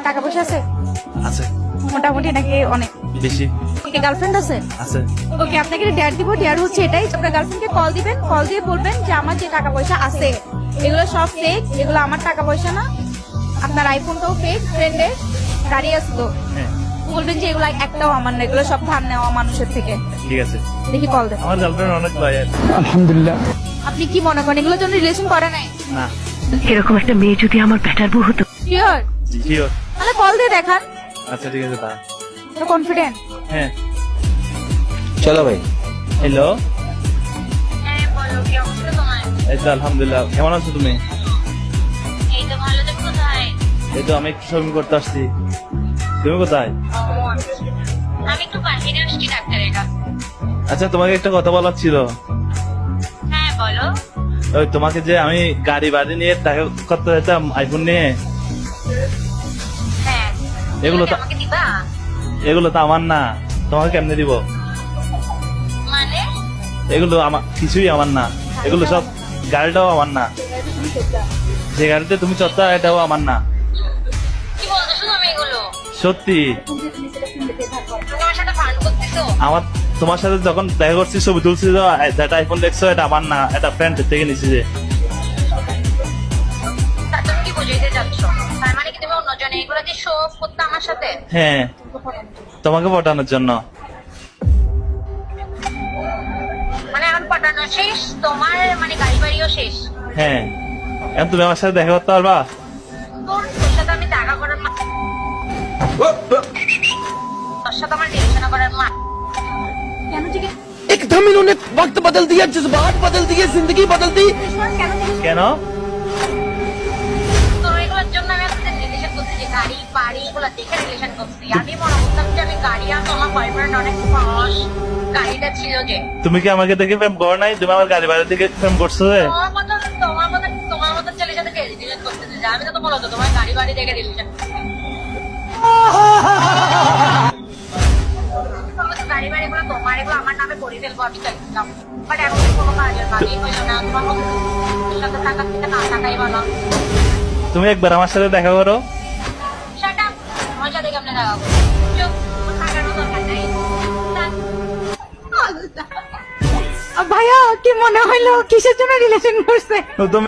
টাকা পয়সা আছে? আছে মোটামুটি নাকি অনেক? বেশি ওকে, গার্লফ্রেন্ড আছে? আছে। ওকে, আপনাকে ডেয়ার দিব। ডেয়ার হচ্ছে এটাই, আপনার গার্লফ্রেন্ডকে কল দিবেন, কল দিয়ে বলবেন যে আমার যে টাকা পয়সা আছে এগুলো সব ফেক, এগুলো আমার টাকা পয়সা না। আপনার আইফোনটাও ফেক, ফ্রেন্ডের গাড়ি আছে তো, হ্যাঁ বলবেন যে এগুলো একটাও আমার না, এগুলো সব ধার নেওয়া মানুষের থেকে। ঠিক আছে। দেখি কল দেন। আমার গার্লফ্রেন্ড অনেক লয়াল। আলহামদুলিল্লাহ। আপনি কি মনে করেন এগুলোর জন্য রিলেশন করে নাই? না এরকম একটা মেয়ে যদি আমার ব্যাটার বউ হতো। শিওর? শিওর। তাহলে কল দিয়ে দেখান। আচ্ছা ঠিক আছে তা। কনফিডেন্ট? হ্যাঁ চলো ভাই। হ্যালো, হ্যাঁ বলো, কি অবস্থা তোমার? এই তো আলহামদুলিল্লাহ। কেমন আছো তুমি? এই তো ভালো। তুমি কোথায়? এই তো আমি একটু শপিং করতে আসছি। তুমি কোথায়? আমি একটু বাইরে আসছি ডাক্তারের কাছে। আচ্ছা তোমাকে একটা কথা বলার ছিল। হ্যাঁ বলো। ওই তোমাকে যে আমি গাড়ি বাড়ি নিয়ে টাকা করতে যেতাম আইফোন নিয়ে, হ্যাঁ, এগুলো তো আমাকে দিবা? এগুলো তো আমার না, তোমাকে কেমনে দিব? মানে? এগুলো আমার কিছুই আমার না, এগুলো সব গাড়িটাও আমার না, যে গাড়িতে তুমি চড়তা এটাও আমার না। কি বলতেছো তুমি এগুলো? সত্যি তোমার সাথে ফান করতেছো? আমার তোমার সাথে যখন দেখা করছি ছবি তুলছি, যেটা আইফোন দেখছো এটা আমার না, এটা ফ্রেন্ডের থেকে নিছি যে। তা তুমি কি বুঝাইতে চাচ্ছ? তার মানে কি তুমি অন্যজনে এগুলো দিয়ে শো অফ করতে আমার সাথে? হ্যাঁ তোমাকে পটানোর জন্য। মানে আমার পটানো শেষ, তোমার মানে গাড়ি বাড়িও শেষ? হ্যাঁ এখন তুমি আমার সাথে দেখা করতে পারবা? তোর সাথে আমি দেখা করার তোর সাথে আমার রিলেশন করার কেন ঠিক एकदम इन्होंने वक्त बदल दिया, जज्बात बदल दिए, जिंदगी बदल दी। কেন কেন? তোর এগুলোর জন্য আমি আসলে রিলেশন করছি, যে গাড়ি বাড়ি এগুলো দেখে রিলেশন করছি। আমি মনে করতাম যে আমি গাড়ি আর তোমার বয়ফ্রেন্ড অনেক ফস, গাড়িটা ছিল যে। তুমি কি আমাকে দেখে প্রেম করো নাই? তুমি আমার গাড়ি বাড়ি থেকে প্রেম করছো যে? তোমার মতো ছেলের সাথে রিলেশন করতেছে যে, আমি তো তোমার হতো তোমার গাড়ি বাড়ি দেখে রিলেশন গাড়ি বাড়ি গুলো তোমার, এগুলো আমার নামে করে ফেলবো আমি চাইছিলাম, বাট এখন তো কোনো কাজের কাজই হইল না। তোমার মতো সাথে থাকার থেকে না থাকাই ভালো। তুমি একবার আমার সাথে দেখা করো। শাট আপ, আমার সাথে কেমনে দেখা করবো? চুপ, থাকারও দরকার নেই। ভাইয়া কি মনে হইলো কিসের জন্য রিলেশন করছে? তুমি